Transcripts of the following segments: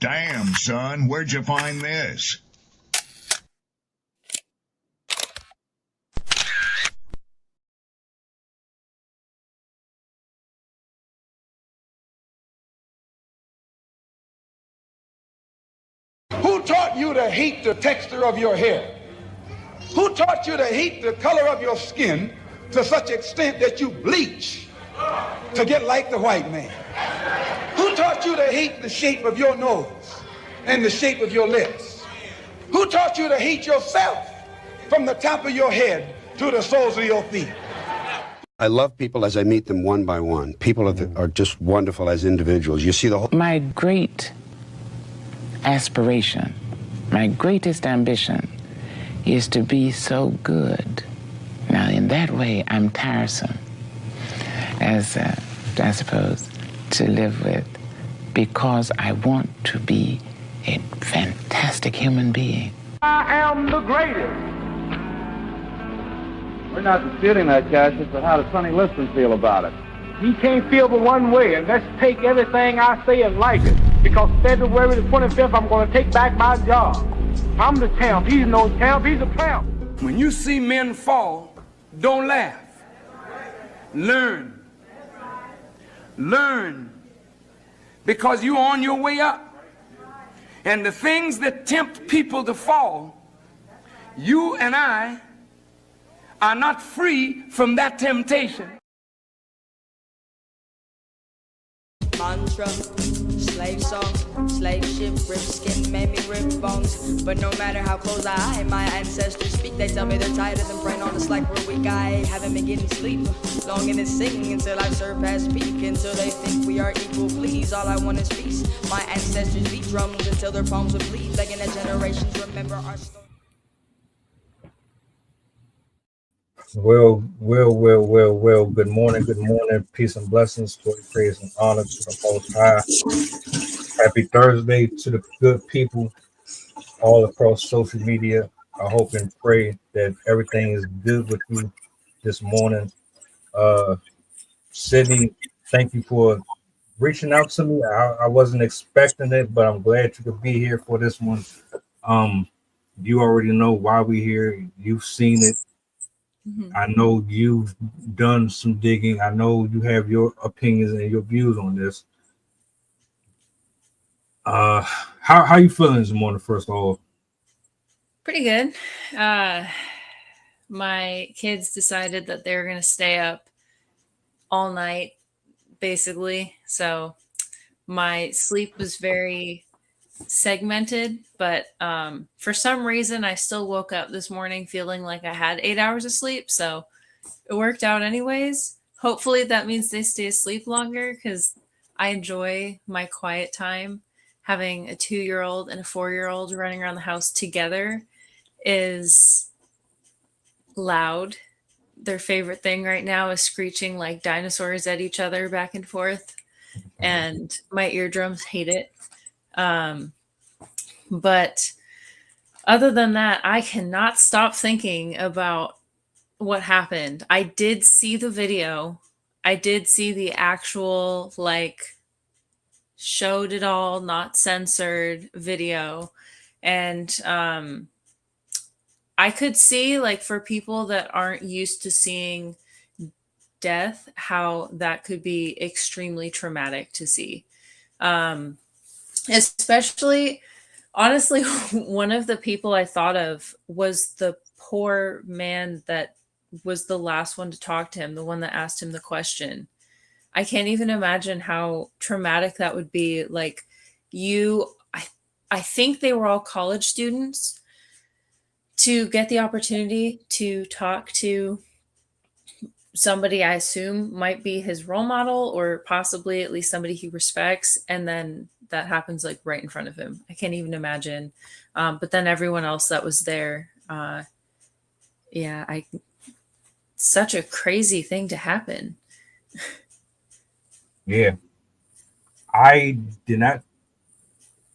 Damn, son, where'd you find this? Who taught you to hate the texture of your hair? Who taught you to hate the color of your skin to such extent that you bleach to get like the white man? Who taught you to hate the shape of your nose and the shape of your lips? Who taught you to hate yourself from the top of your head to the soles of your feet? I love people as I meet them one by one. People are just wonderful as individuals. You see the whole... My great aspiration, my greatest ambition is to be so good. Now, in that way, I'm tiresome, as I suppose, to live with, because I want to be a fantastic human being. I am the greatest. We're not disputing that, Cassius, but how does Sonny Liston feel about it? He can't feel but one way, and let's take everything I say and like it. Because February the 25th, I'm going to take back my job. I'm the champ. He's no champ. He's a tramp. When you see men fall, don't laugh. Learn. Learn. Because you're on your way up. And the things that tempt people to fall, you and I are not free from that temptation. Mantra, slave song, slave ship, rip skin, made me rip bones. But no matter how close my ancestors speak, they tell me they're tired of them praying on us like we're weak. I haven't been getting sleep, longing to sing until I surpass peak, until they think we are equal. Please, all I want is peace. My ancestors beat drums until their palms would bleed, begging that generations remember our story. Well. Good morning. Peace and blessings, glory, praise, and honor to the Most High. Happy Thursday to the good people all across social media. I hope and pray that everything is good with you this morning. Sydney, thank you for reaching out to me. I wasn't expecting it, but I'm glad you could be here for this one. You already know why we're here. You've seen it. I know you've done some digging. I know you have your opinions and your views on this. How you feeling this morning, first of all? Pretty good. My kids decided that they were going to stay up all night, basically. So my sleep was very segmented, but for some reason I still woke up this morning feeling like I had 8 hours of sleep, so it worked out anyways. Hopefully that means they stay asleep longer, because I enjoy my quiet time. Having a 2-year-old and a 4-year-old running around the house together is loud. Their favorite thing right now is screeching like dinosaurs at each other back and forth, and my eardrums hate it. But other than that, I cannot stop thinking about what happened. I did see the video. I did see the actual, showed it all, not censored video. And I could see, for people that aren't used to seeing death, how that could be extremely traumatic to see. Especially, honestly, one of the people I thought of was the poor man that was the last one to talk to him, the one that asked him the question. I can't even imagine how traumatic that would be. I think they were all college students, to get the opportunity to talk to somebody I assume might be his role model, or possibly at least somebody he respects, and then that happens right in front of him. I can't even imagine. But then everyone else that was there, such a crazy thing to happen. Yeah. I did not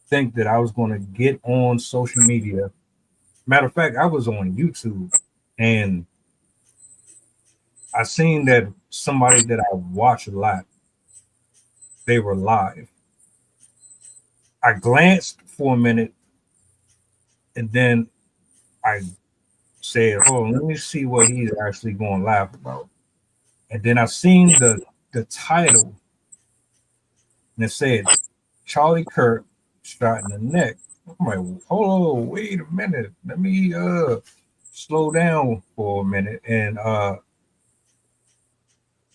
think that I was going to get on social media. Matter of fact, I was on YouTube, and I seen that somebody that I watch a lot, they were live. I glanced for a minute, and then I said, "Hold on, let me see what he's actually going live about." And then I seen the title, and it said Charlie Kirk shot in the neck. I'm like, hold on, wait a minute. Let me slow down for a minute. And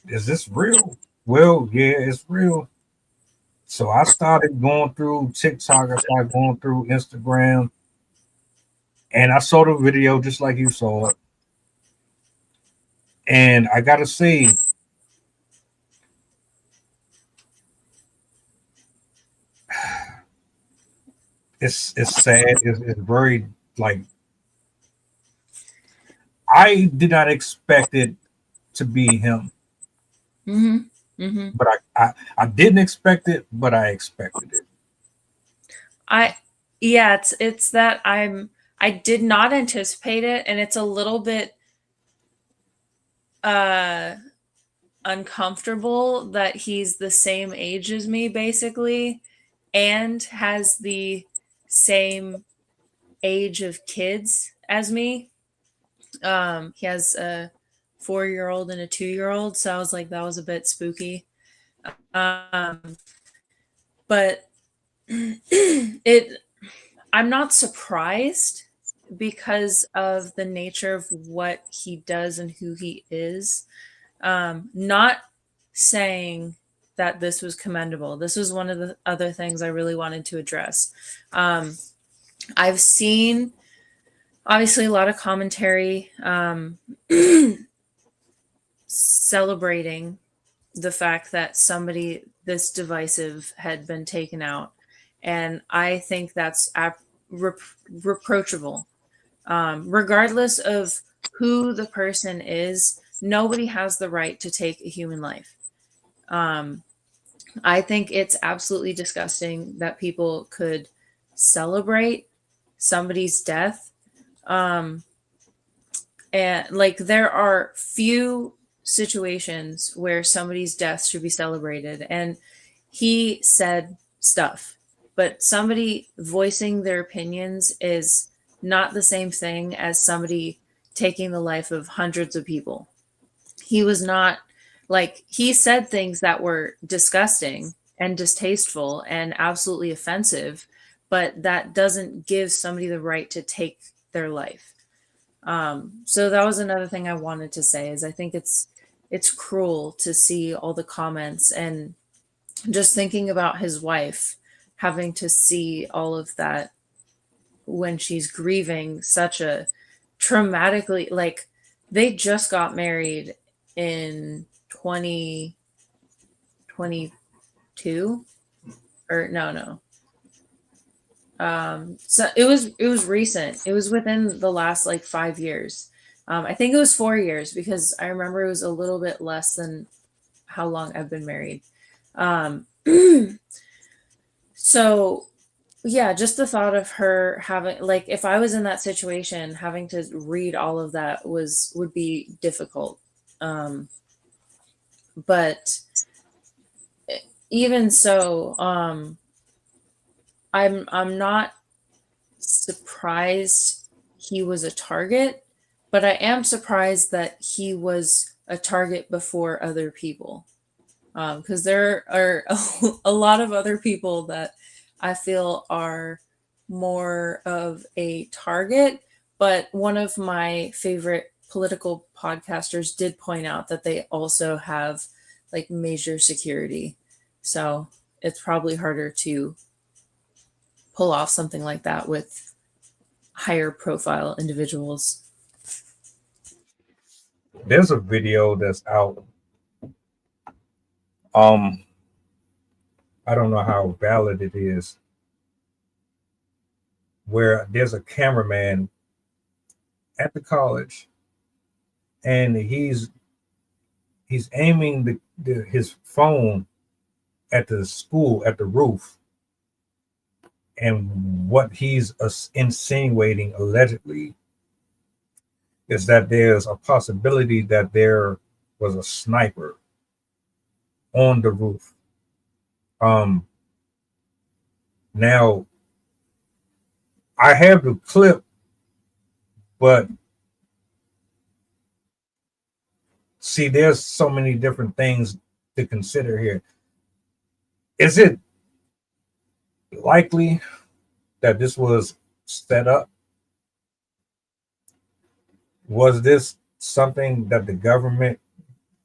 is this real? Well, yeah, it's real. So I started going through TikTok, I started going through Instagram, and I saw the video just like you saw it. And I gotta say, it's sad. It's very like I did not expect it to be him. But I didn't expect it, but I expected it. It's that I did not anticipate it, and it's a little bit uncomfortable that he's the same age as me basically, and has the same age of kids as me. He has a 4-year-old and a 2-year-old, so I was like, that was a bit spooky. But I'm not surprised because of the nature of what he does and who he is. Not saying that this was commendable. This was one of the other things I really wanted to address. I've seen obviously a lot of commentary celebrating the fact that somebody this divisive had been taken out. And I think that's reproachable. Regardless of who the person is, nobody has the right to take a human life. I think it's absolutely disgusting that people could celebrate somebody's death. And like there are few situations where somebody's death should be celebrated. And he said stuff, but somebody voicing their opinions is not the same thing as somebody taking the life of hundreds of people. He was not like, he said things that were disgusting and distasteful and absolutely offensive, but that doesn't give somebody the right to take their life. So that was another thing I wanted to say is I think it's cruel to see all the comments and just thinking about his wife having to see all of that when she's grieving such a traumatically, like they just got married in 2022 or no. So it was recent. It was within the last like 5 years. I think it was 4 years because I remember it was a little bit less than how long I've been married. So yeah, just the thought of her having, like, if I was in that situation, having to read all of that would be difficult. But even so, I'm not surprised he was a target, but I am surprised that he was a target before other people. Because there are a lot of other people that I feel are more of a target, but one of my favorite political podcasters did point out that they also have like major security. So it's probably harder to pull off something like that with higher profile individuals. There's a video that's out. I don't know how valid it is, where there's a cameraman at the college and he's aiming his phone at the school, at the roof. And what he's insinuating allegedly is that there's a possibility that there was a sniper on the roof. Now, I have the clip, but see, there's so many different things to consider here. Is it likely that this was set up? Was this something that the government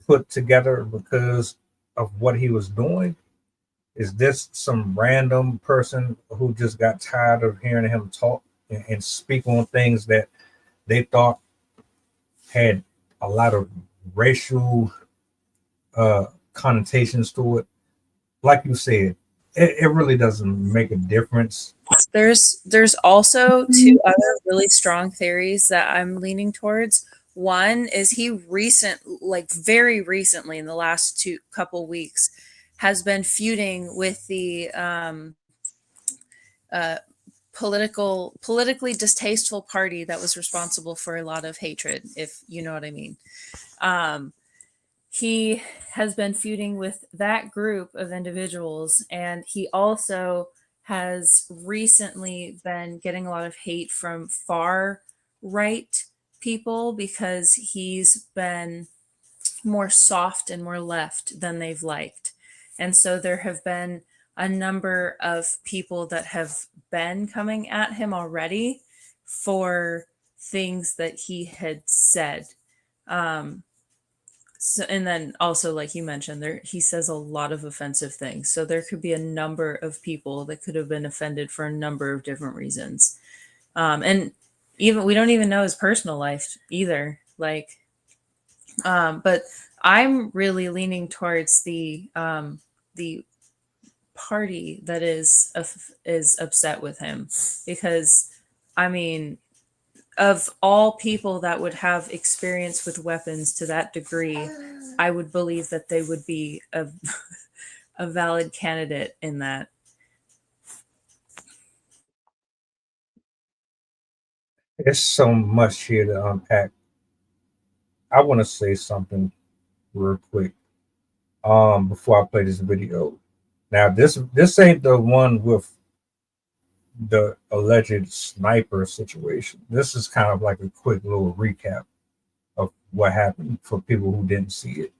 put together because of what he was doing? Is this some random person who just got tired of hearing him talk and speak on things that they thought had a lot of racial connotations to it? Like you said, it really doesn't make a difference. There's also two other really strong theories that I'm leaning towards. One is he very recently in the last couple weeks has been feuding with the politically distasteful party that was responsible for a lot of hatred, if you know what I mean. He has been feuding with that group of individuals, and he also has recently been getting a lot of hate from far right people because he's been more soft and more left than they've liked. And so there have been a number of people that have been coming at him already for things that he had said. So, and then also, like you mentioned, he says a lot of offensive things. So there could be a number of people that could have been offended for a number of different reasons. And even we don't even know his personal life either. But I'm really leaning towards the party that is upset with him, because I mean, of all people that would have experience with weapons to that degree, I would believe that they would be a valid candidate in that. There's so much here to unpack. I want to say something real quick before I play this video. Now, this ain't the one with the alleged sniper situation. This is kind of like a quick little recap of what happened for people who didn't see it.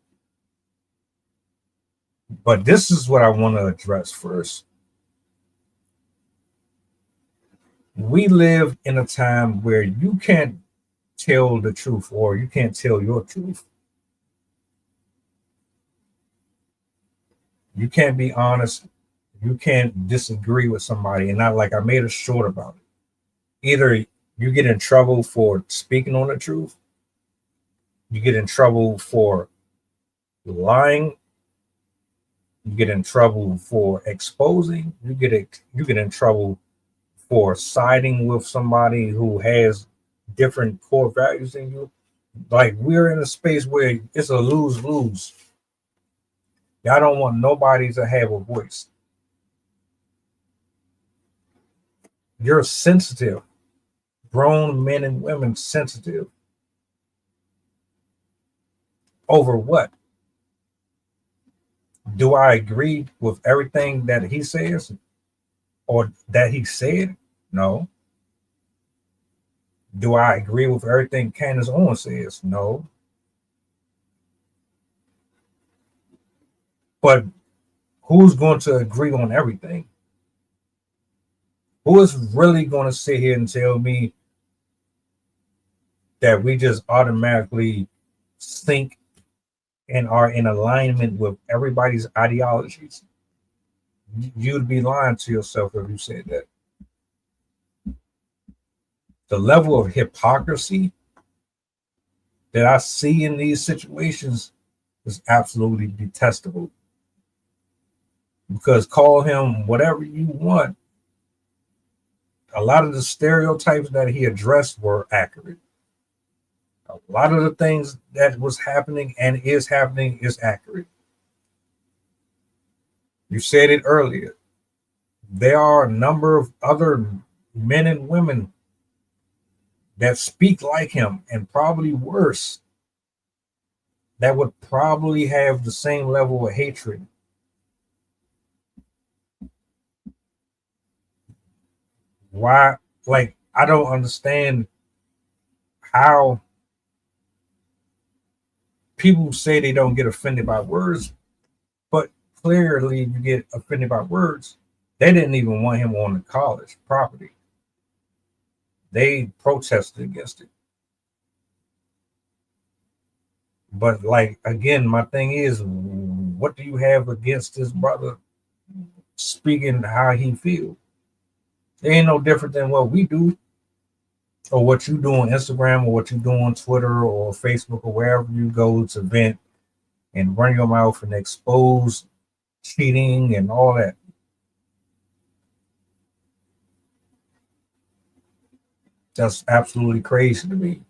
But this is what I want to address first. We live in a time where you can't tell the truth, or you can't tell your truth. You can't be honest. You can't disagree with somebody. And not like I made a short about it. Either you get in trouble for speaking on the truth, you get in trouble for lying, you get in trouble for exposing, you get in trouble for siding with somebody who has different core values than you. Like, we're in a space where it's a lose-lose. Y'all don't want nobody to have a voice. You're sensitive. Grown men and women sensitive. Over what? Do I agree with everything that he says or that he said? No. Do I agree with everything Candace Owens says? No. But who's going to agree on everything? Who is really going to sit here and tell me that we just automatically think and are in alignment with everybody's ideologies? You'd be lying to yourself if you said that. The level of hypocrisy that I see in these situations is absolutely detestable. Because call him whatever you want, a lot of the stereotypes that he addressed were accurate. A lot of the things that was happening and is accurate. You said it earlier. There are a number of other men and women that speak like him, and probably worse, that would probably have the same level of hatred. Why? Like, I don't understand how people say they don't get offended by words, but clearly you get offended by words. They didn't even want him on the college property. They protested against it. But like again, my thing is, what do you have against this brother speaking how he feels? It ain't no different than what we do, or what you do on Instagram, or what you do on Twitter or Facebook, or wherever you go to vent and run your mouth and expose cheating and all that. That's absolutely crazy to me.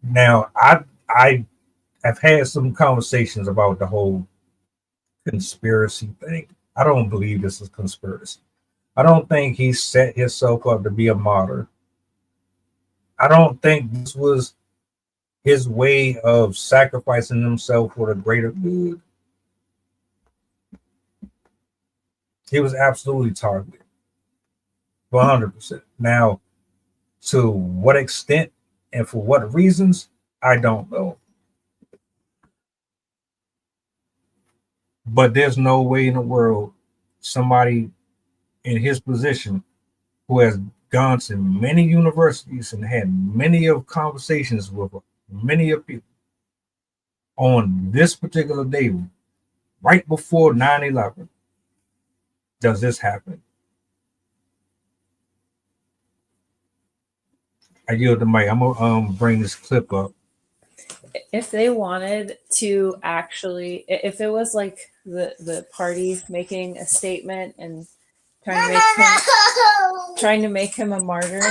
Now, I have had some conversations about the whole conspiracy thing. I don't believe this is conspiracy. I don't think he set himself up to be a martyr. I don't think this was his way of sacrificing himself for the greater good. He was absolutely targeted, 100%. Now, to what extent and for what reasons, I don't know. But there's no way in the world somebody in his position who has gone to many universities and had many of conversations with many of people on this particular day, right before 9/11, does this happen? I yield the mic. I'm gonna bring this clip up. If they wanted to actually, if it was like the party making a statement and trying to make him a martyr,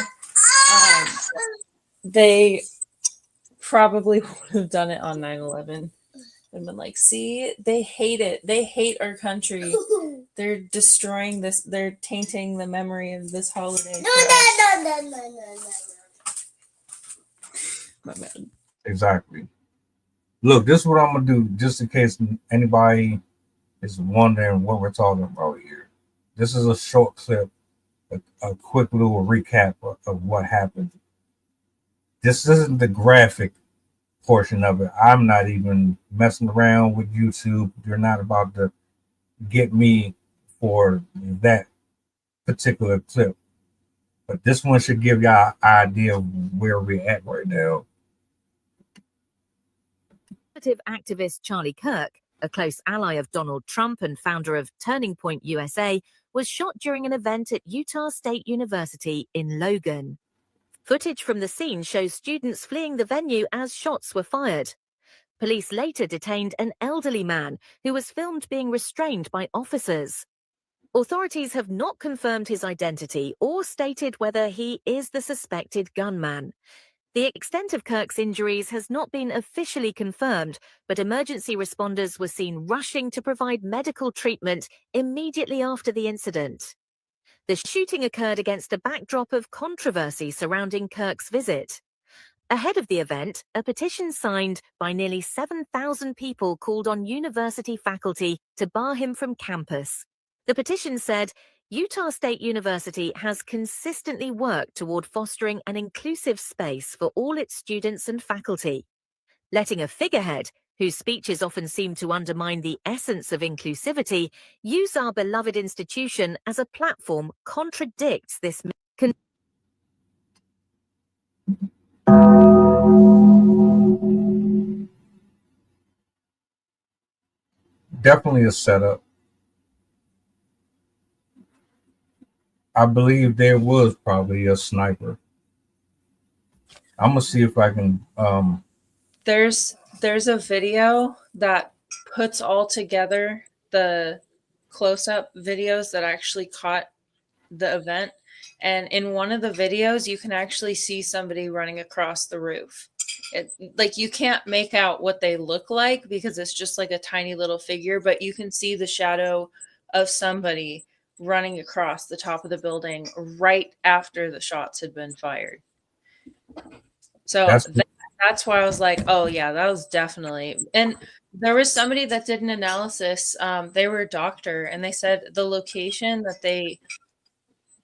they probably would have done it on 9/11 and been like, see, they hate it. They hate our country. They're destroying this. They're tainting the memory of this holiday. My bad. Exactly. Look, this is what I'm gonna do, just in case anybody is wondering what we're talking about here. This is a short clip, a quick little recap of what happened. This isn't the graphic portion of it. I'm not even messing around with YouTube. You're not about to get me for that particular clip. But this one should give y'all an idea of where we're at right now. Activist Charlie Kirk, a close ally of Donald Trump and founder of Turning Point USA, was shot during an event at Utah State University in Logan. Footage from the scene shows students fleeing the venue as shots were fired. Police later detained an elderly man who was filmed being restrained by officers. Authorities have not confirmed his identity or stated whether he is the suspected gunman. The extent of Kirk's injuries has not been officially confirmed, but emergency responders were seen rushing to provide medical treatment immediately after the incident. The shooting occurred against a backdrop of controversy surrounding Kirk's visit. Ahead of the event, a petition signed by nearly 7,000 people called on university faculty to bar him from campus. The petition said, Utah State University has consistently worked toward fostering an inclusive space for all its students and faculty. Letting a figurehead, whose speeches often seem to undermine the essence of inclusivity, use our beloved institution as a platform contradicts this. Definitely a setup. I believe there was probably a sniper. I'm gonna see if I can. There's a video that puts all together the close-up videos that actually caught the event, and in one of the videos you can actually see somebody running across the roof. Like, you can't make out what they look like because it's just like a tiny little figure, but you can see the shadow of somebody running across the top of the building right after the shots had been fired. So that's why I was like, oh yeah, that was definitely. And there was somebody that did an analysis. They were a doctor, and they said the location that they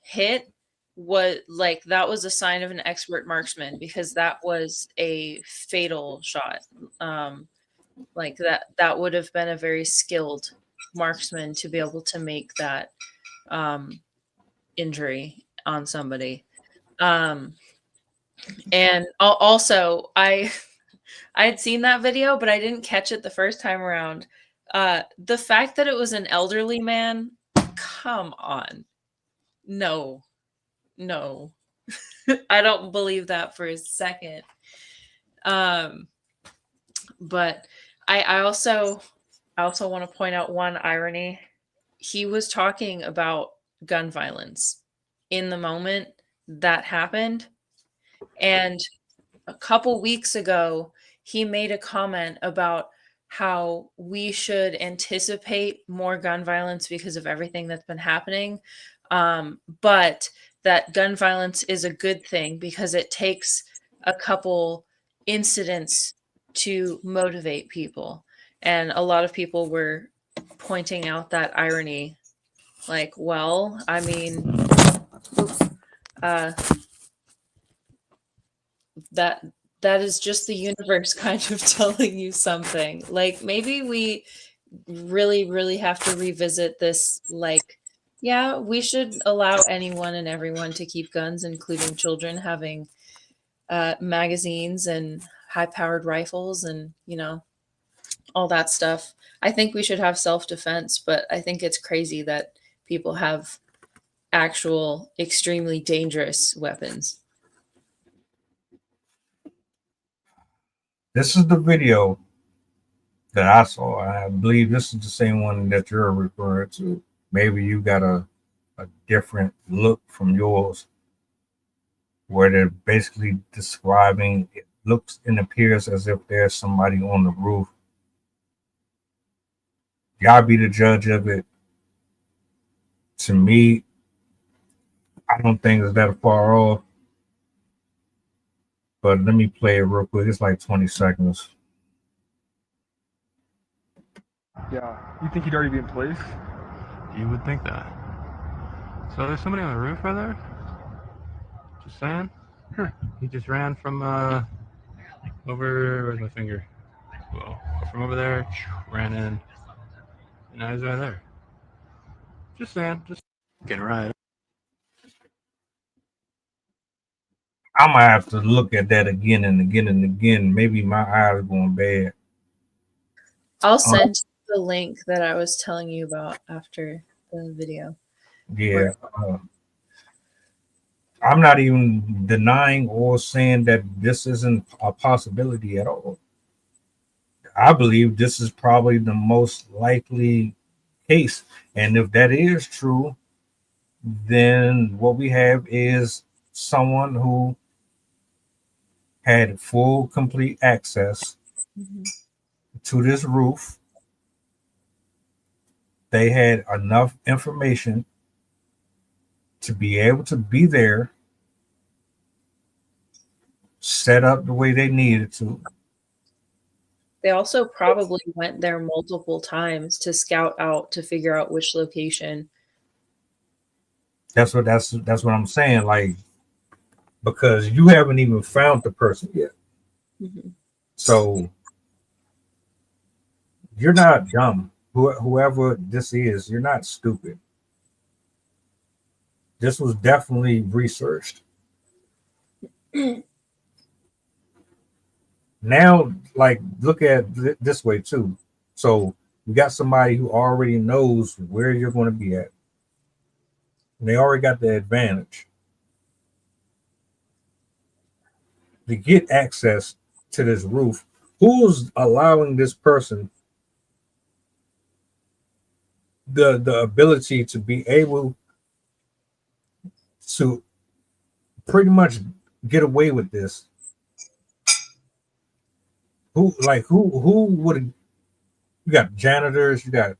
hit was like, that was a sign of an expert marksman, because that was a fatal shot. Like that would have been a very skilled marksman to be able to make that injury on somebody. And also, I had seen that video, but I didn't catch it the first time around. The fact that it was an elderly man, come on. No. I don't believe that for a second. But I also want to point out one irony. He was talking about gun violence in the moment that happened. And a couple weeks ago, he made a comment about how we should anticipate more gun violence because of everything that's been happening. But that gun violence is a good thing because it takes a couple incidents to motivate people. And a lot of people were pointing out that irony. Like, well, I mean, that is just the universe kind of telling you something. Like, maybe we really have to revisit this. Like, yeah, we should allow anyone and everyone to keep guns, including children having magazines and high-powered rifles and, you know, all that stuff. I think we should have self-defense, but I think it's crazy that people have actual extremely dangerous weapons. This is the video that I saw. I believe this is the same one that you're referring to. Maybe you got a different look from yours, where they're basically describing, it looks and appears as if there's somebody on the roof. Y'all be the judge of it. To me, I don't think it's that far off. But let me play it real quick. It's like 20 seconds. Yeah. You think he'd already be in place? You would think that. So there's somebody on the roof right there? Just saying? Huh. He just ran from over, where's my finger? Well, from over there, ran in. And now he's right there. Just saying, just getting right. I might have to look at that again and again and again. Maybe my eyes are going bad. I'll send you the link that I was telling you about after the video. Yeah. I'm not even denying or saying that this isn't a possibility at all. I believe this is probably the most likely case. And if that is true, then what we have is someone who had full, complete access to this roof. They had enough information to be able to be there, set up the way they needed to. They also probably went there multiple times to scout out, to figure out which location. That's what I'm saying. Like, because you haven't even found the person yet. Mm-hmm. So you're not dumb. Whoever this is, you're not stupid. This was definitely researched. Now, like, look at this way too. So you got somebody who already knows where you're going to be at. And they already got the advantage. To get access to this roof, who's allowing this person the ability to be able to pretty much get away with this? Who would? You got janitors, you got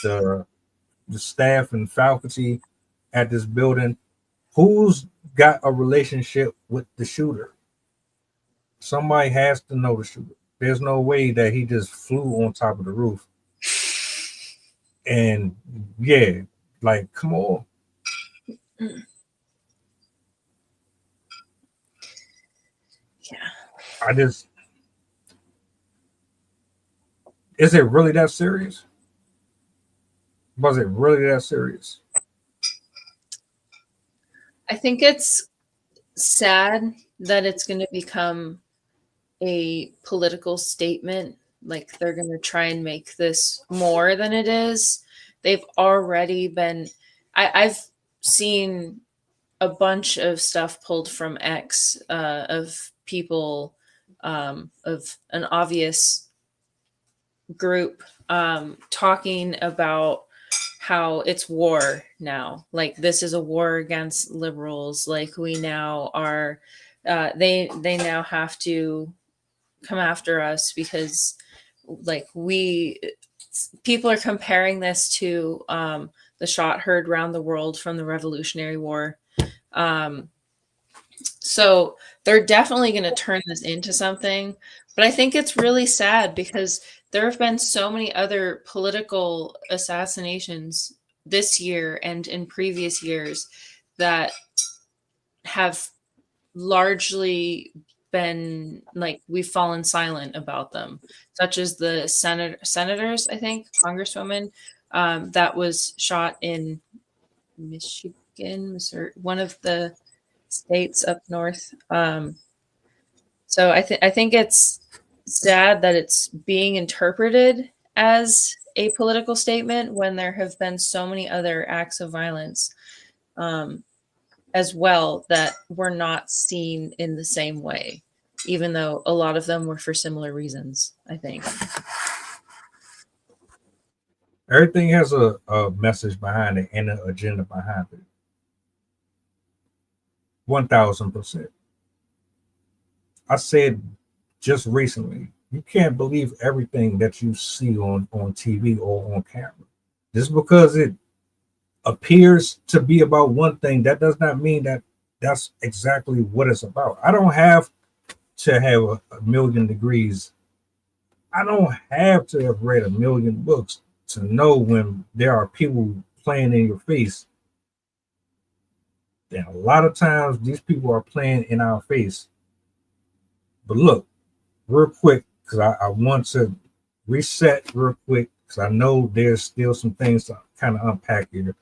the staff and faculty at this building. Who's got a relationship with the shooter? Somebody has to know the shooter. There's no way that he just flew on top of the roof. And yeah, like, come on. Yeah. Is it really that serious? Was it really that serious? I think it's sad that it's going to become a political statement. Like they're going to try and make this more than it is. They've already been. I've seen a bunch of stuff pulled from X of people of an obvious group talking about how it's war now. Like this is a war against liberals. Like we now are. They now have to come after us because like people are comparing this to the shot heard around the world from the Revolutionary War. So they're definitely going to turn this into something, but I think it's really sad because there have been so many other political assassinations this year and in previous years that have largely been like we've fallen silent about them, such as the senators, I think, congresswoman that was shot in Michigan, Missouri, one of the states up north. So I think it's sad that it's being interpreted as a political statement when there have been so many other acts of violence as well that were not seen in the same way, even though a lot of them were for similar reasons, I think. Everything has a message behind it and an agenda behind it. 1000%. I said just recently, you can't believe everything that you see on TV or on camera. Just because it appears to be about one thing, that does not mean that that's exactly what it's about. I don't have to have a million degrees. I don't have to have read a million books to know when there are people playing in your face. And a lot of times these people are playing in our face. But look, real quick, because I want to reset real quick, because I know there's still some things to kind of unpack here.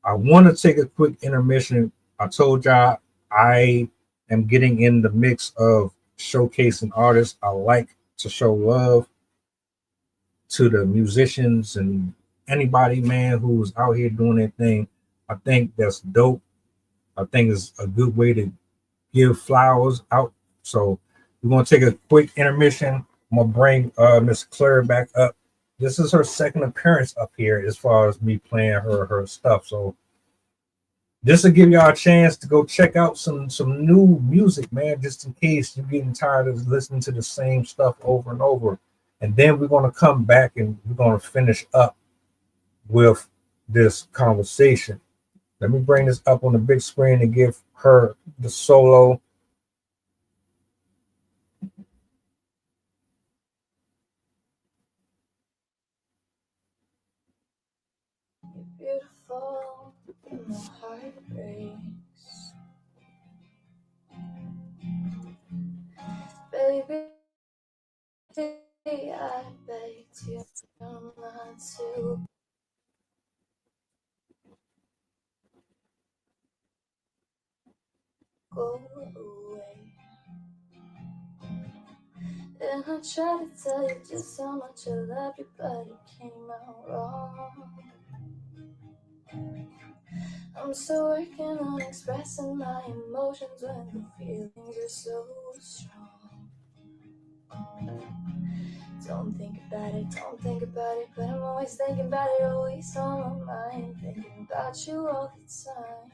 I want to take a quick intermission. I told y'all I am getting in the mix of showcasing artists. I like to show love to the musicians and anybody, man, who's out here doing their thing. I think that's dope. I think it's a good way to give flowers out. So we're going to take a quick intermission. I'm going to bring Miss Claire back up. This is her second appearance up here as far as me playing her stuff. So this will give y'all a chance to go check out some new music, man, just in case you're getting tired of listening to the same stuff over and over. And then we're going to come back and we're going to finish up with this conversation. Let me bring this up on the big screen and give her the solo. Beautiful, and my heart breaks. Baby, I begged you not to go away. And I tried to tell you just how much I love you, but it came out wrong. I'm still working on expressing my emotions when the feelings are so strong. Don't think about it, but I'm always thinking about it, always on my mind, thinking about you all the time.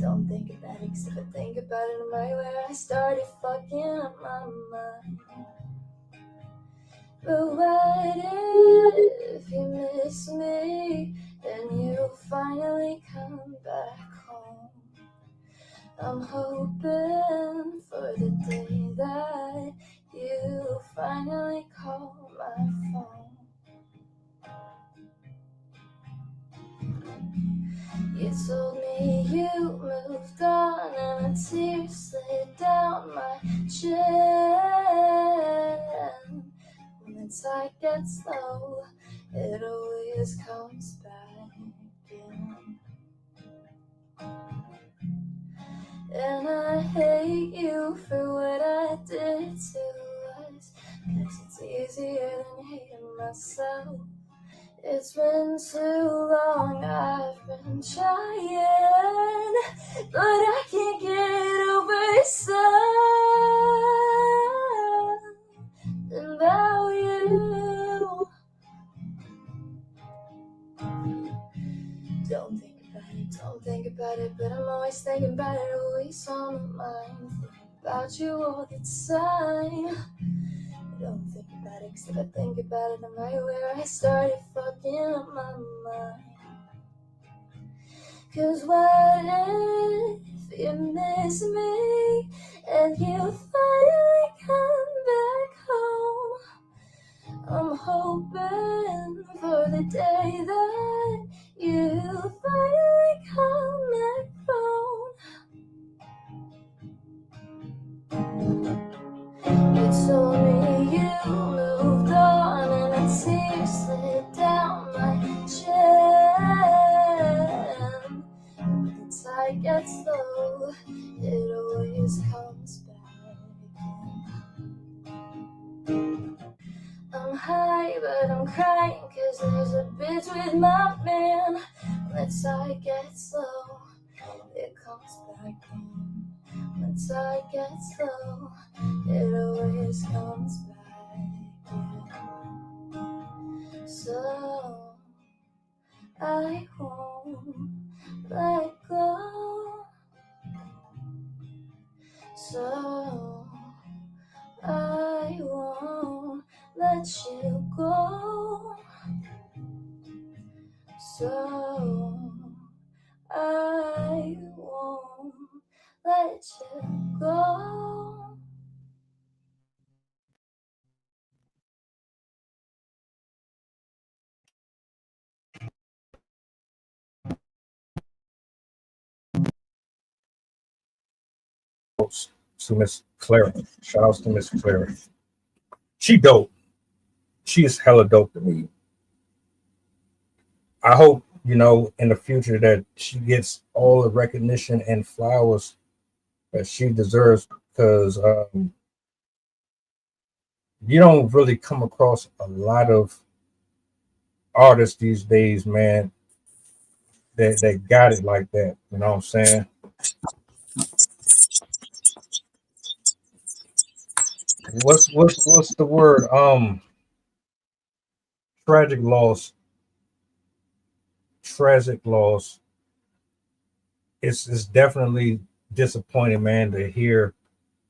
Don't think about it, 'cause if I think about it, I'm right where I started fucking up my mind. But what if you miss me and you finally come back home? I'm hoping for the day that you finally call my phone. You You told me you moved on, and a tear slid down my chin. When the tide gets low, it always comes back in. And I hate you for what I did to us, 'cause it's easier than hating myself. It's been too long, I've been trying, but I can't get over something about you. Don't think about it, but I'm always thinking about it, always on my mind, thinking about you all the time. Don't think about it, 'cause if I think about it, I'm right where I started fucking up my mind. 'Cause what if you miss me and you finally come back home? I'm hoping for the day that you finally come back home. You told me you moved on, and a tear slid down my chin. When the tide gets low, it always comes back in. I'm high, but I'm crying, 'cause there's a bitch with my man. When the tide gets low, it comes back in. When the tide gets low, it always comes back in. So I won't let go. So I won't let you go. So I won't let you go. To Miss Clara. Shout outs to Miss Clara. She dope. She is hella dope to me. I hope, in the future that she gets all the recognition and flowers that she deserves, because you don't really come across a lot of artists these days, man, that got it like that. You know what I'm saying? What's the word? Tragic loss. Tragic loss. It's definitely disappointing, man, to hear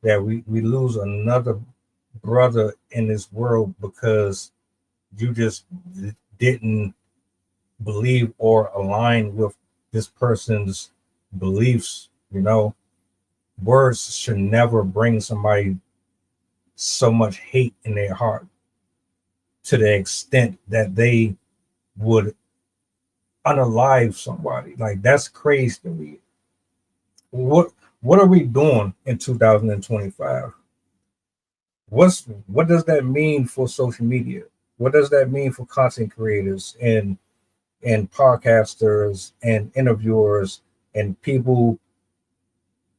that we lose another brother in this world because you just didn't believe or align with this person's beliefs. Words should never bring somebody so much hate in their heart to the extent that they would unalive somebody. Like, that's crazy to me. What are we doing in 2025? What does that mean for social media? What does that mean for content creators and podcasters and interviewers and people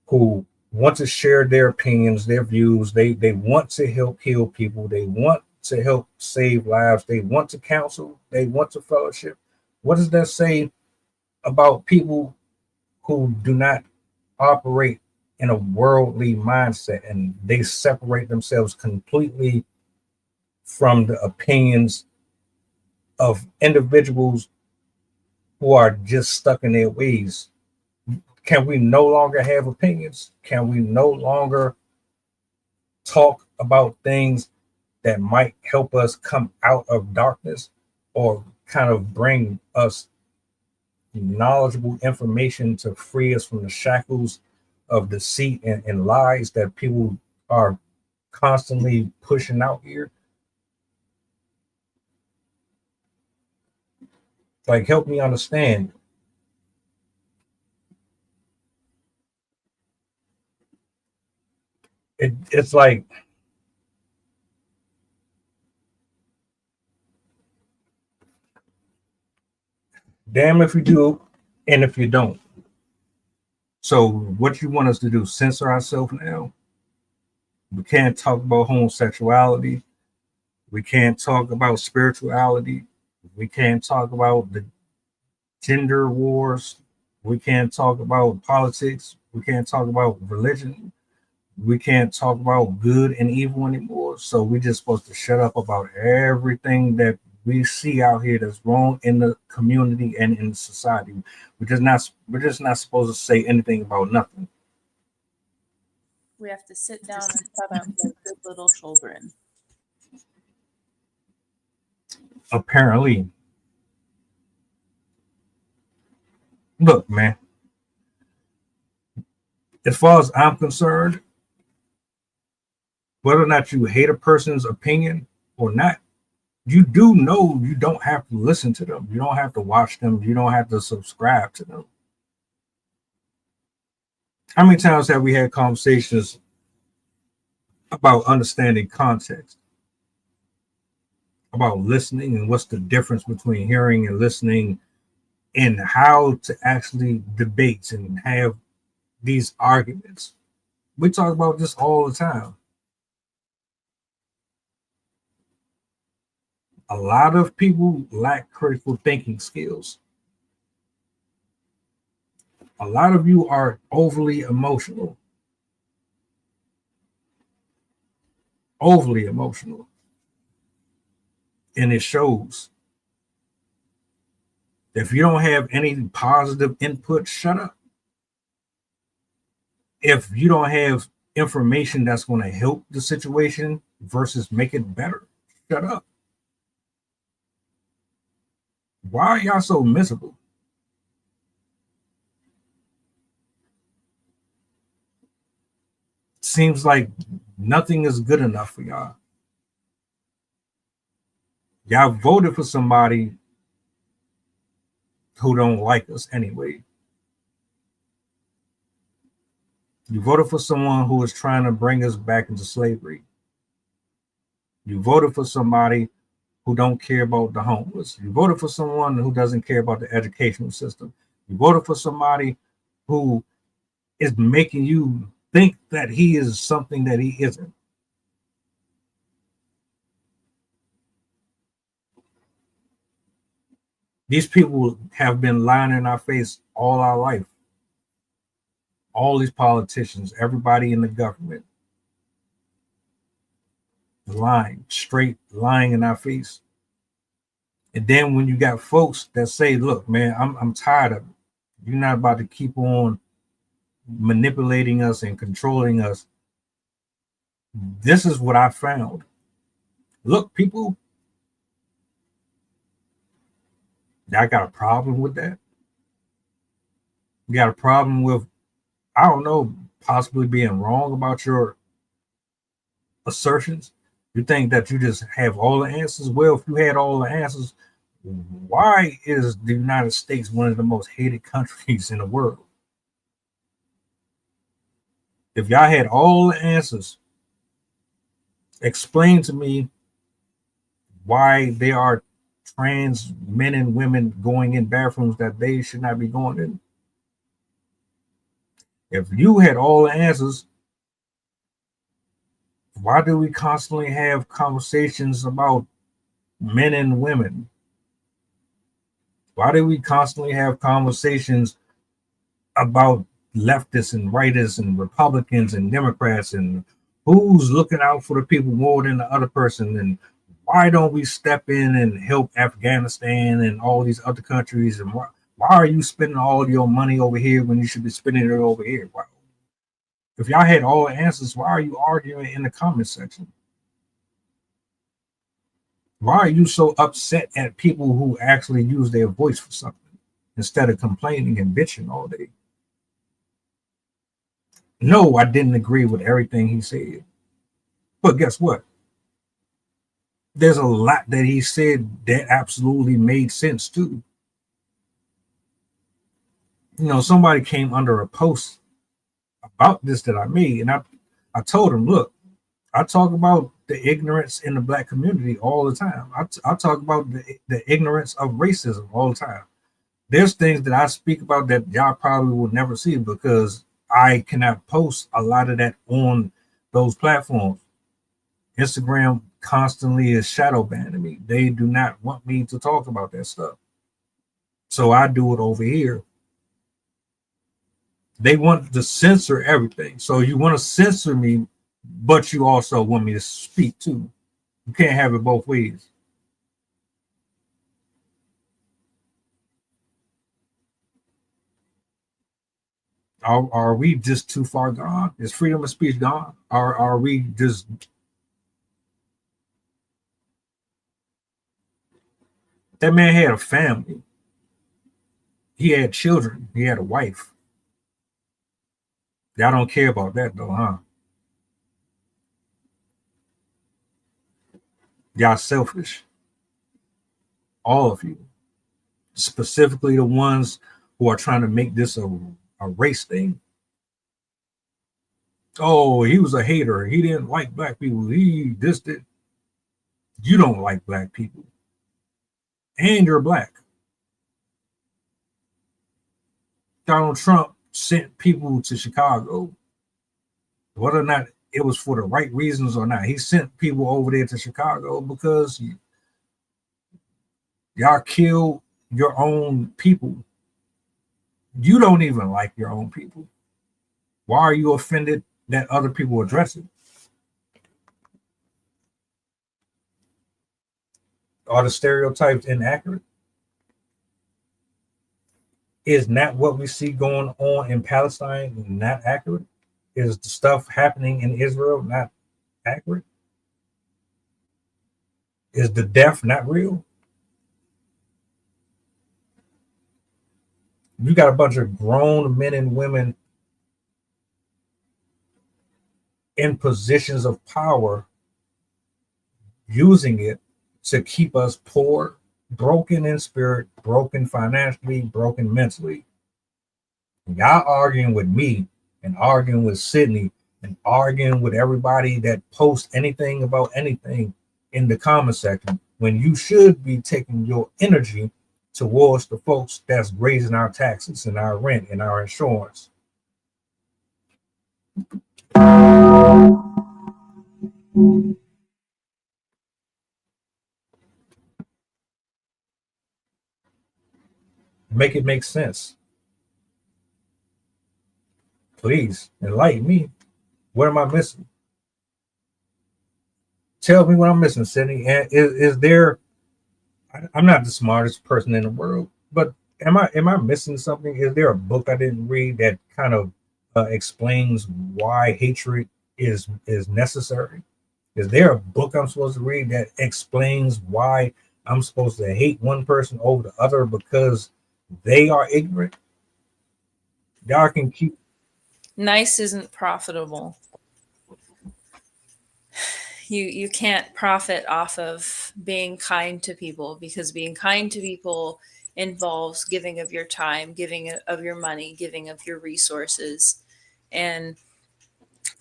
who want to share their opinions, their views? They want to help heal people. They want to help save lives. They want to counsel. They want to fellowship. What does that say about people who do not operate in a worldly mindset, and they separate themselves completely from the opinions of individuals who are just stuck in their ways? Can we no longer have opinions? Can we no longer talk about things that might help us come out of darkness, or kind of bring us knowledgeable information to free us from the shackles of deceit and lies that people are constantly pushing out here? Like, help me understand. it's like damn if you do and if you don't. So what you want us to do? Censor ourselves now? We can't talk about homosexuality. We can't talk about spirituality. We can't talk about the gender wars. We can't talk about politics. We can't talk about religion. We can't talk about good and evil anymore. So we're just supposed to shut up about everything that we see out here that's wrong in the community and in society. We're just not supposed to say anything about nothing. We have to sit down and shut up like good little children. Apparently. Look, man. As far as I'm concerned, whether or not you hate a person's opinion or not, you do know you don't have to listen to them. You don't have to watch them. You don't have to subscribe to them. How many times have we had conversations about understanding context, about listening and what's the difference between hearing and listening, and how to actually debate and have these arguments? We talk about this all the time. A lot of people lack critical thinking skills. A lot of you are overly emotional. Overly emotional. And it shows. If you don't have any positive input, shut up. If you don't have information that's going to help the situation versus make it better, shut up. Why are y'all so miserable? Seems like nothing is good enough for y'all. Y'all voted for somebody who don't like us anyway. You voted for someone who is trying to bring us back into slavery. You voted for somebody who don't care about the homeless. You voted for someone who doesn't care about the educational system. You voted for somebody who is making you think that he is something that he isn't. These people have been lying in our face all our life. All these politicians, everybody in the government, lying, straight lying in our face. And then when you got folks that say, look, man, I'm tired of it. You're not about to keep on manipulating us and controlling us. This is what I found. Look, people, I got a problem with that. You got a problem with, I don't know, possibly being wrong about your assertions. You think that you just have all the answers? Well, if you had all the answers, why is the United States one of the most hated countries in the world? If y'all had all the answers, explain to me why there are trans men and women going in bathrooms that they should not be going in. If you had all the answers, why do we constantly have conversations about men and women? Why do we constantly have conversations about leftists and rightists and Republicans and Democrats and who's looking out for the people more than the other person? And why don't we step in and help Afghanistan and all these other countries? And why are you spending all your money over here when you should be spending it over here? Why? If y'all had all the answers, why are you arguing in the comment section? Why are you so upset at people who actually use their voice for something instead of complaining and bitching all day? No, I didn't agree with everything he said. But guess what? There's a lot that he said that absolutely made sense too. You know, somebody came under a post about this that I made, and I told him, look, I talk about the ignorance in the black community all the time. I talk about the ignorance of racism all the time. There's things that I speak about that y'all probably will never see because I cannot post a lot of that on those platforms. Instagram constantly is shadow banning me. They do not want me to talk about that stuff. So I do it over here. They want to censor everything. So you want to censor me, but you also want me to speak too. You can't have it both ways. Are we just too far gone? Is freedom of speech gone? Are we just... That man had a family. He had children. He had a wife. Y'all don't care about that though, huh? Y'all selfish. All of you. Specifically the ones who are trying to make this a race thing. Oh, he was a hater. He didn't like black people. He this did. You don't like black people. And you're black. Donald Trump sent people to Chicago. Whether or not it was for the right reasons or not, he sent people over there to Chicago because y'all kill your own people. You don't even like your own people. Why are you offended that other people address it? Are the stereotypes inaccurate? Is not what we see going on in Palestine not accurate? Is the stuff happening in Israel not accurate? Is the death not real? You got a bunch of grown men and women in positions of power using it to keep us poor, broken in spirit, broken financially, broken mentally. Y'all arguing with me and arguing with Sydney and arguing with everybody that posts anything about anything in the comment section when you should be taking your energy towards the folks that's raising our taxes and our rent and our insurance. Make it make sense. Please enlighten me. What am I missing? Tell me what I'm missing, Sydney. And is there... I'm not the smartest person in the world, but am I missing something? Is there a book I didn't read that kind of explains why hatred is necessary? Is there a book I'm supposed to read that explains why I'm supposed to hate one person over the other because they are ignorant? Y'all can keep... Nice isn't profitable. You can't profit off of being kind to people because being kind to people involves giving of your time, giving of your money, giving of your resources. And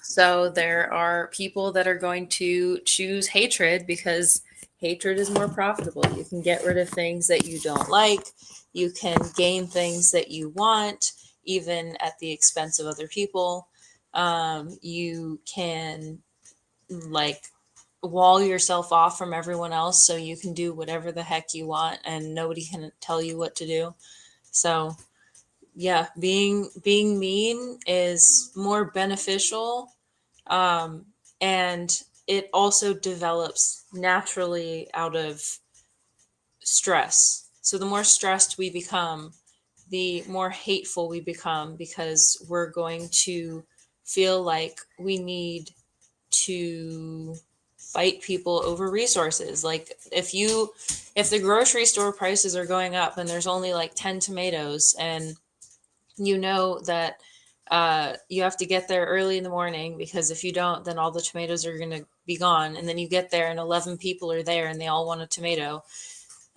so there are people that are going to choose hatred because hatred is more profitable. You can get rid of things that you don't like. You can gain things that you want, even at the expense of other people. You can wall yourself off from everyone else so you can do whatever the heck you want and nobody can tell you what to do. So yeah, being mean is more beneficial, and it also develops naturally out of stress. So the more stressed we become, the more hateful we become because we're going to feel like we need to fight people over resources. Like if the grocery store prices are going up and there's only like 10 tomatoes and you know that you have to get there early in the morning because if you don't, then all the tomatoes are going to be gone. And then you get there and 11 people are there and they all want a tomato.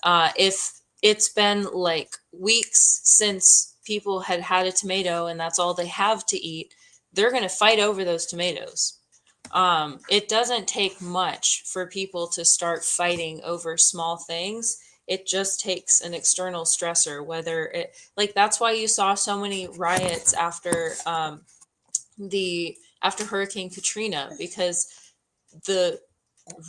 If it's been like weeks since people had a tomato and that's all they have to eat, they're going to fight over those tomatoes. It doesn't take much for people to start fighting over small things. It just takes an external stressor, whether it, like, that's why you saw so many riots after after Hurricane Katrina, because the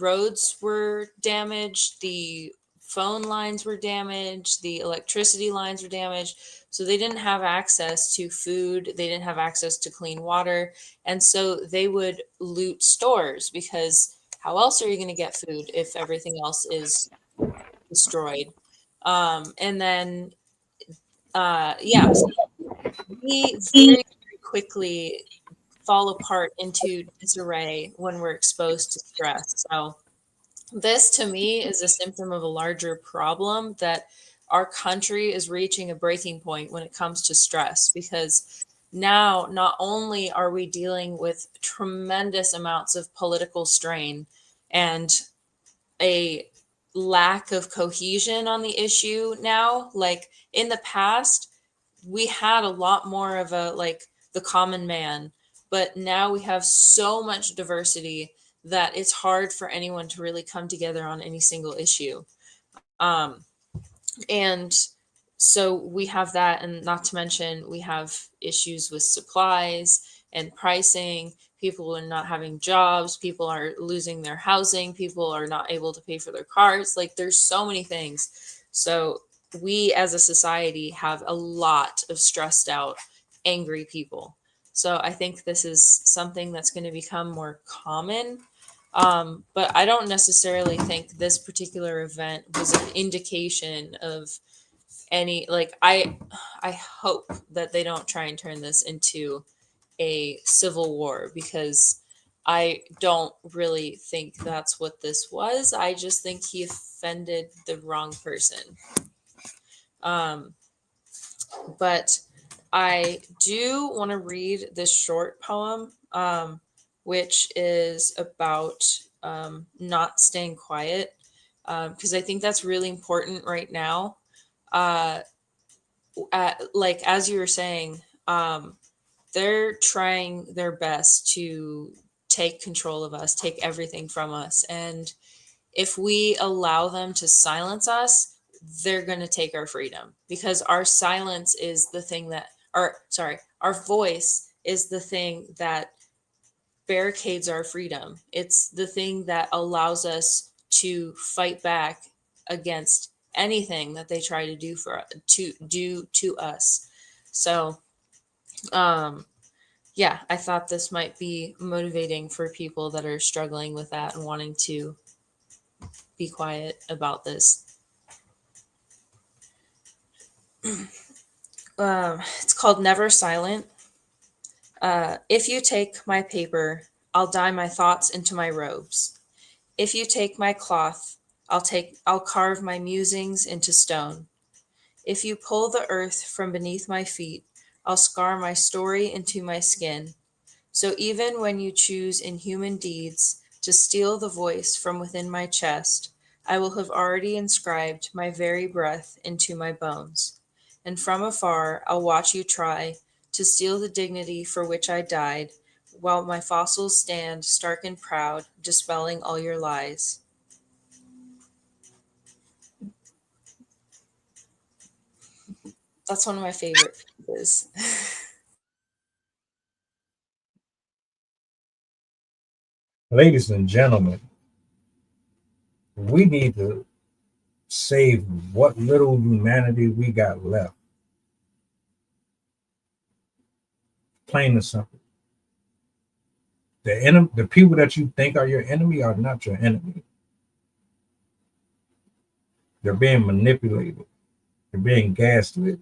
roads were damaged, the phone lines were damaged, the electricity lines were damaged. So they didn't have access to food, they didn't have access to clean water. And so they would loot stores, because how else are you going to get food if everything else is destroyed? And then, yeah, so we very, very quickly fall apart into disarray when we're exposed to stress. So this to me is a symptom of a larger problem, that our country is reaching a breaking point when it comes to stress, because now not only are we dealing with tremendous amounts of political strain and a lack of cohesion on the issue now, like in the past, we had a lot more of a, like, the common man, but now we have so much diversity that it's hard for anyone to really come together on any single issue. And so we have that, and not to mention we have issues with supplies and pricing. People are not having jobs, people are losing their housing, people are not able to pay for their cars. Like, there's so many things. So we as a society have a lot of stressed out, angry people. So I think this is something that's going to become more common. But I don't necessarily think this particular event was an indication of any, like, I hope that they don't try and turn this into a civil war, because I don't really think that's what this was. I just think he offended the wrong person. But I do want to read this short poem, which is about not staying quiet, because I think that's really important right now. Like, as you were saying, they're trying their best to take control of us, take everything from us. And if we allow them to silence us, they're going to take our freedom, because our silence is the thing that, our voice is the thing that barricades our freedom. It's the thing that allows us to fight back against anything that they try to do to us. So, yeah, I thought this might be motivating for people that are struggling with that and wanting to be quiet about this. It's called Never Silent. If you take my paper, I'll dye my thoughts into my robes. If you take my cloth, I'll carve my musings into stone. If you pull the earth from beneath my feet, I'll scar my story into my skin. So even when you choose in human deeds to steal the voice from within my chest, I will have already inscribed my very breath into my bones. And from afar, I'll watch you try to steal the dignity for which I died, while my fossils stand stark and proud, dispelling all your lies. That's one of my favorite pieces. Ladies and gentlemen, we need to save what little humanity we got left. Plain and simple. The people that you think are your enemy are not your enemy. They're being manipulated. They're being gaslit.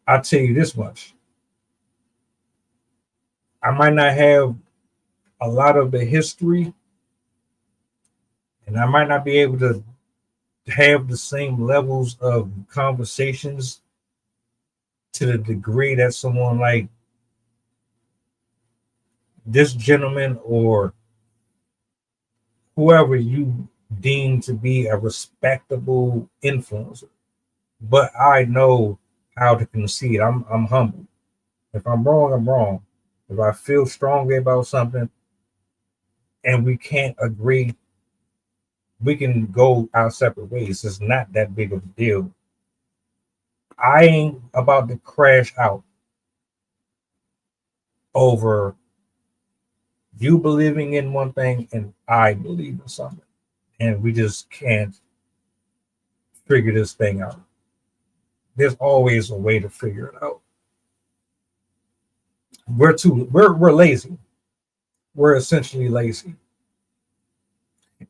I'll tell you this much. I might not have a lot of the history, and I might not be able to have the same levels of conversations to the degree that someone like this gentleman or whoever you deem to be a respectable influencer. But I know how to concede. I'm humble. If I'm wrong, I'm wrong. If I feel strongly about something and we can't agree, we can go our separate ways. It's not that big of a deal. I ain't about to crash out over you believing in one thing and I believe in something. And we just can't figure this thing out. There's always a way to figure it out. We're lazy. We're essentially lazy.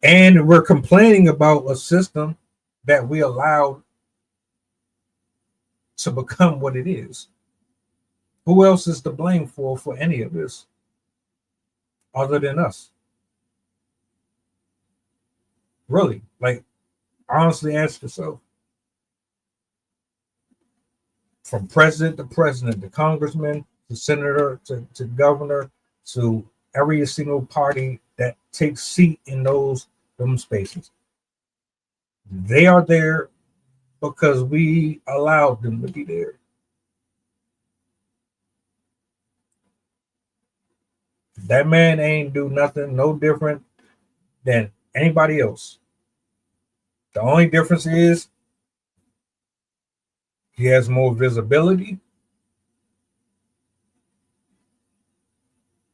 And we're complaining about a system that we allowed to become what it is. Who else is to blame for any of this other than us? Really, like, honestly ask yourself. From president to congressman, to senator, to governor, to every single party that takes seat in them spaces. They are there because we allowed them to be there. That man ain't do nothing no different than anybody else. The only difference is he has more visibility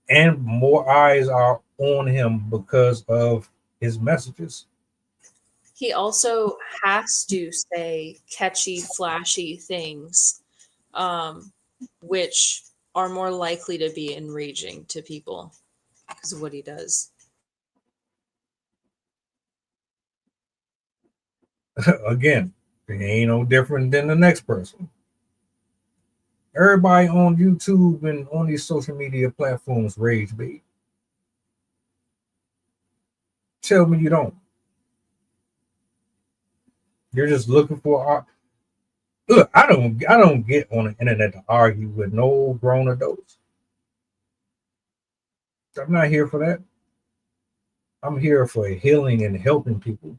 and more eyes are on him because of his messages. He also has to say catchy, flashy things, which are more likely to be enraging to people because of what he does. Again, he ain't no different than the next person. Everybody on YouTube and on these social media platforms rage bait. Tell me you don't. You're just looking for art. Look, I don't get on the internet to argue with no grown adults. I'm not here for that. I'm here for healing and helping people.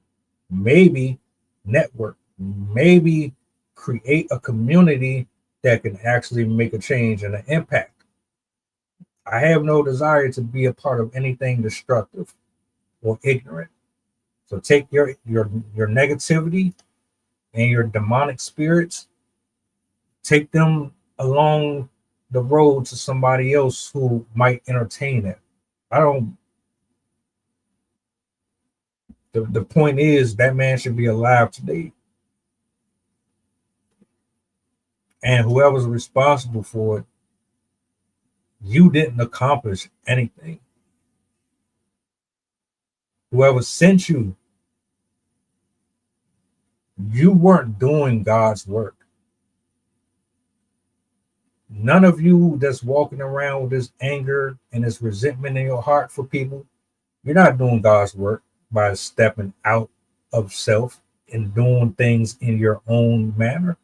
Maybe network, maybe create a community that can actually make a change and an impact. I have no desire to be a part of anything destructive or ignorant. So take your negativity and your demonic spirits, take them along the road to somebody else who might entertain it. The point is that man should be alive today. And whoever's responsible for it, you didn't accomplish anything. Whoever sent you, you weren't doing God's work. None of you that's walking around with this anger and this resentment in your heart for people, you're not doing God's work by stepping out of self and doing things in your own manner.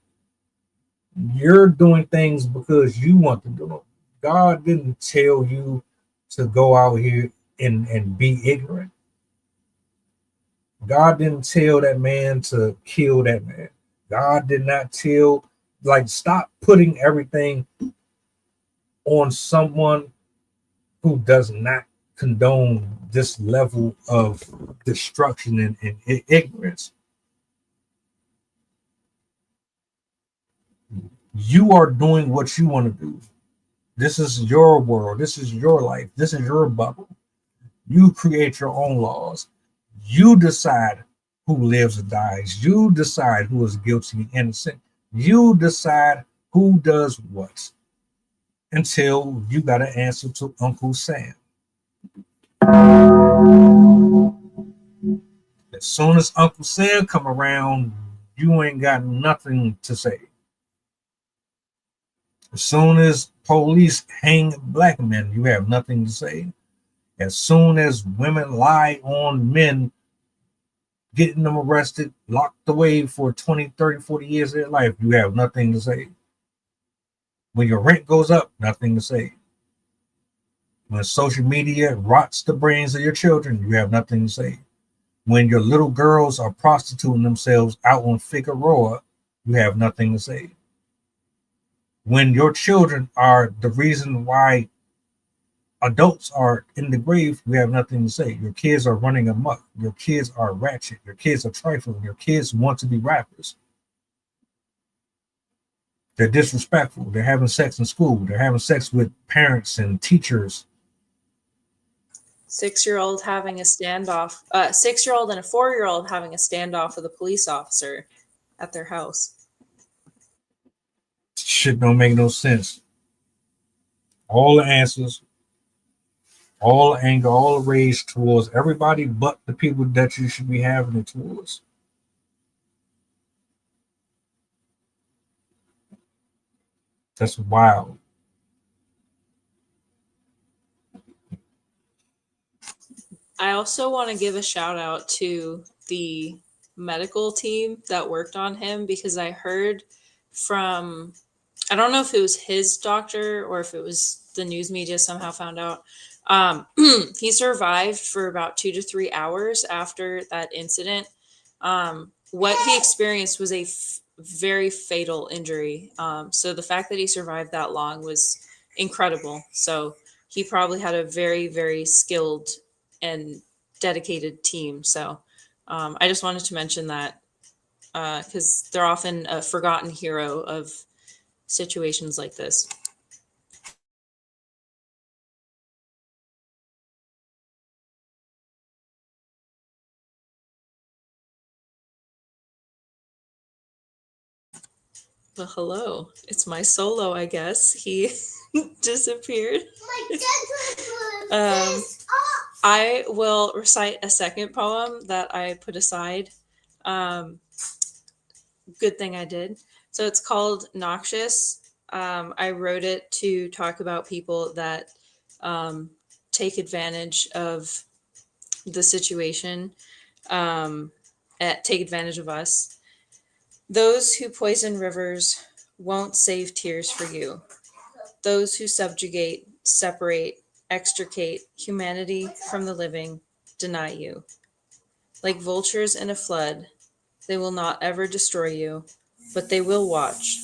You're doing things because you want to do them. God didn't tell you to go out here and be ignorant. God didn't tell that man to kill that man. God did not tell, stop putting everything on someone who does not condone this level of destruction and ignorance. You are doing what you want to do. This is your world. This is your life. This is your bubble. You create your own laws. You decide who lives or dies. You decide who is guilty and innocent. You decide who does what until you got to answer to Uncle Sam. As soon as Uncle Sam come around, you ain't got nothing to say. As soon as police hang black men, you have nothing to say. As soon as women lie on men, getting them arrested, locked away for 20, 30, 40 years of their life, you have nothing to say. When your rent goes up, nothing to say. When social media rots the brains of your children, you have nothing to say. When your little girls are prostituting themselves out on Figueroa, you have nothing to say. When your children are the reason why adults are in the grave, we have nothing to say. Your kids are running amok. Your kids are ratchet. Your kids are trifling. Your kids want to be rappers. They're disrespectful. They're having sex in school. They're having sex with parents and teachers. 6-year-old having a standoff. 6-year-old and a 4-year-old having a standoff with a police officer at their house. Shit don't make no sense. All the answers, all the anger, all the rage towards everybody but the people that you should be having it towards. That's wild. I also want to give a shout out to the medical team that worked on him, because I heard from, I don't know if it was his doctor or if it was the news media somehow found out. He survived for about 2 to 3 hours after that incident. What he experienced was a very fatal injury. So the fact that he survived that long was incredible. So he probably had a very, very skilled and dedicated team. So I just wanted to mention that because they're often a forgotten hero of situations like this. Well, hello. It's my solo, I guess. He disappeared. I will recite a second poem that I put aside. Good thing I did. So it's called Noxious. I wrote it to talk about people that take advantage of the situation, take advantage of us. Those who poison rivers won't save tears for you. Those who subjugate, separate, extricate humanity from the living deny you. Like vultures in a flood, they will not ever destroy you, but they will watch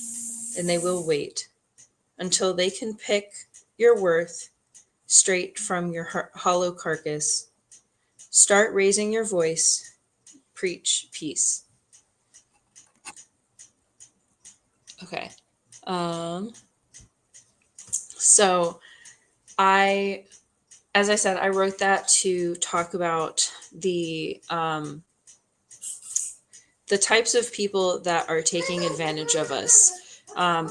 and they will wait until they can pick your worth straight from your hollow carcass. Start raising your voice. Preach peace. Okay. So as I said, I wrote that to talk about the types of people that are taking advantage of us. I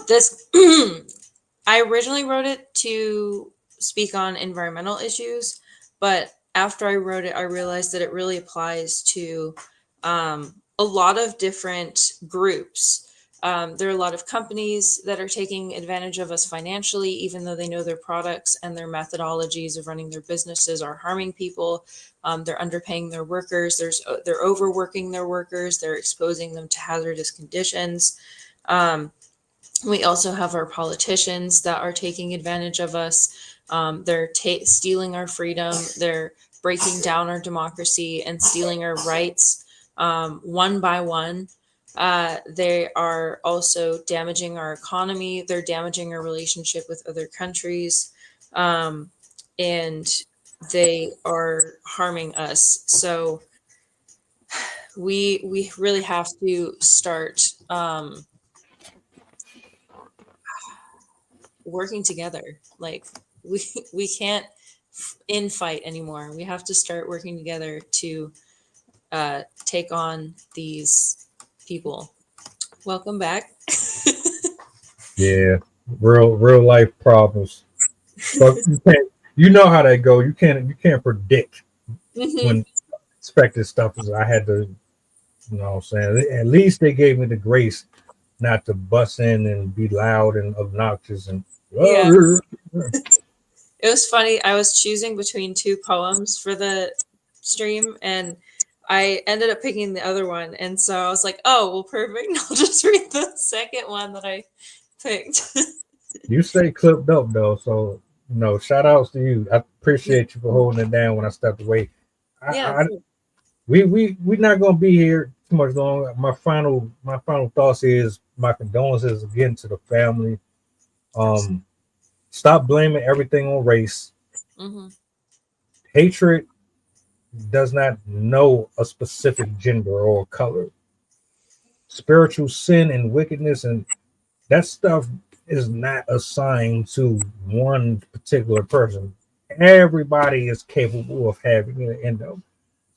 originally wrote it to speak on environmental issues, but after I wrote it, I realized that it really applies to a lot of different groups. There are a lot of companies that are taking advantage of us financially, even though they know their products and their methodologies of running their businesses are harming people. They're underpaying their workers. They're overworking their workers. They're exposing them to hazardous conditions. We also have our politicians that are taking advantage of us. They're stealing our freedom. They're breaking down our democracy and stealing our rights one by one. They are also damaging our economy. They're damaging our relationship with other countries. And they are harming us. So we really have to start working together. Like we can't infight anymore. We have to start working together to take on these people. Welcome back. Yeah, real life problems. But you know how that go. You can't predict when expected stuff is. I had to, you know what I'm saying? At least they gave me the grace not to bust in and be loud and obnoxious and Yeah. It was funny. I was choosing between two poems for the stream and I ended up picking the other one. And so I was like, oh, well, perfect. I'll just read the second one that I picked. You stay clipped up though, so shout outs to you. I appreciate you for holding it down when I stepped away. We're not gonna be here too much longer. My final thoughts is my condolences again to the family. Stop blaming everything on race. Mm-hmm. Hatred does not know a specific gender or color. Spiritual sin and wickedness and that stuff is not assigned to one particular person. Everybody is capable of having it in them.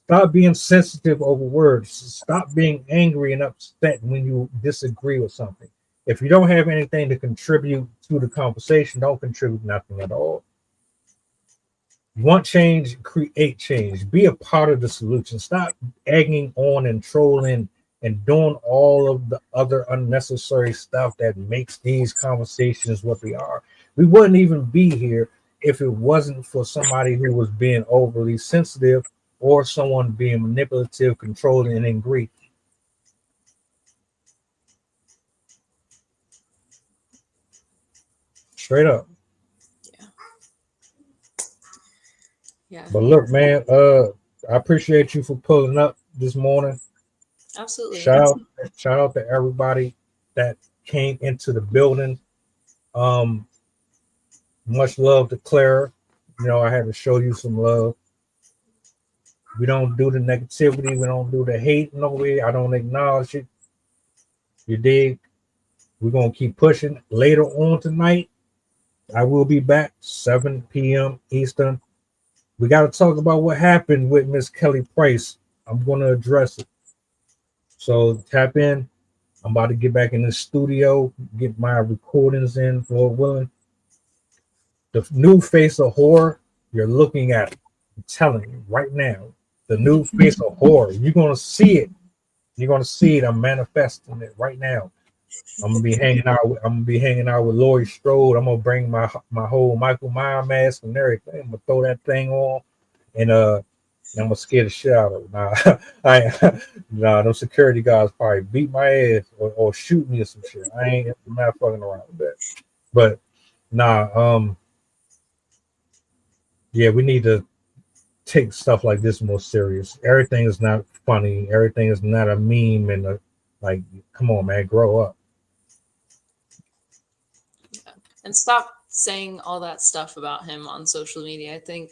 Stop being sensitive over words. Stop being angry and upset when you disagree with something. If you don't have anything to contribute to the conversation, don't contribute nothing at all. You want change, create change. Be a part of the solution. Stop egging on and trolling and doing all of the other unnecessary stuff that makes these conversations what they are. We wouldn't even be here if it wasn't for somebody who was being overly sensitive or someone being manipulative, controlling, and angry. Straight up. Yeah. But look, man, I appreciate you for pulling up this morning. Absolutely. Shout out to everybody that came into the building. Much love to Clara. You know, I had to show you some love. We don't do the negativity. We don't do the hate. No way. I don't acknowledge it. You dig? We're going to keep pushing. Later on tonight, I will be back 7 p.m. Eastern. We got to talk about what happened with Miss Kelly Price. I'm going to address it. So tap in. I'm about to get back in the studio, get my recordings in, Lord willing. The new face of horror, you're looking at it. I'm telling you right now, the new face of horror. You're going to see it. You're going to see it. I'm manifesting it right now. I'm gonna be hanging out with Laurie Strode. I'm gonna bring my whole Michael Myers mask and everything. I'm gonna throw that thing on, and I'm gonna scare the shit out of it. Nah, those security guards probably beat my ass or shoot me or some shit. I'm not fucking around with that. But yeah, we need to take stuff like this more serious. Everything is not funny. Everything is not a meme and like, come on, man, grow up. And stop saying all that stuff about him on social media. I think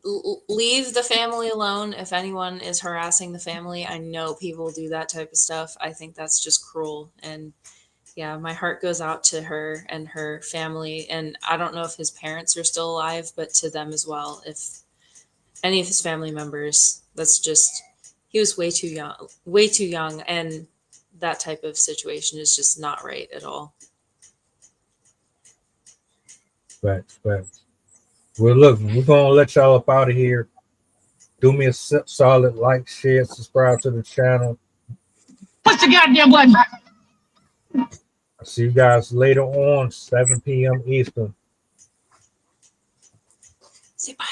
leave the family alone. If anyone is harassing the family, I know people do that type of stuff. I think that's just cruel. And yeah, my heart goes out to her and her family. And I don't know if his parents are still alive, but to them as well. If any of his family members, that's just, he was way too young. And that type of situation is just not right at all. Facts. Well, look, we're gonna let y'all up out of here. Do me a solid like, share, subscribe to the channel. What's the goddamn button? I'll see you guys later on, 7 p.m. Eastern. Say bye.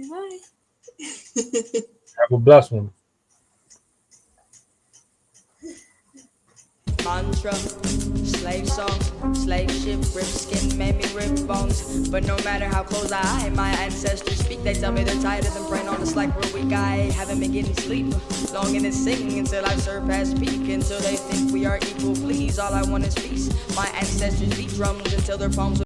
Bye. Have a blessed one. Mantra, slave song, slave ship, rip skin, made me rip bones. But no matter how close my ancestors speak, they tell me they're tired of them praying on us like we're weak. I haven't been getting sleep, longing to sing until I surpass peak, until they think we are equal. Please, all I want is peace. My ancestors beat drums until their palms